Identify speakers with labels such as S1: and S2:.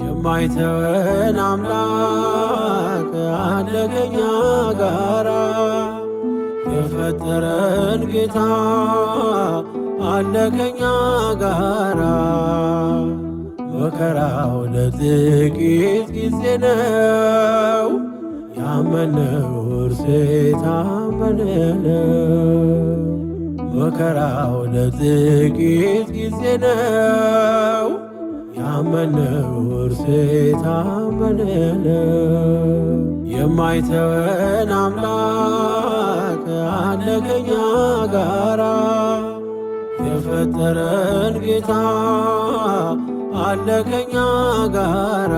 S1: የማይተወን አምላክ አለ ከኛ ጋራ፣ የፈጠረን ጌታ አለ ከኛ ጋራ። መከራው ለጥቂት ጊዜ ነው፣ ያመነው እርሱ የታመነ ነው። መከራው ለጥቂት ጊዜ ነው፣ ያመነው እርሱ የታመነ ነው። የማይተወን አምላክ አለ ከኛ ጋራ፣ የፈጠረን ጌታ አለ ከኛ ጋራ።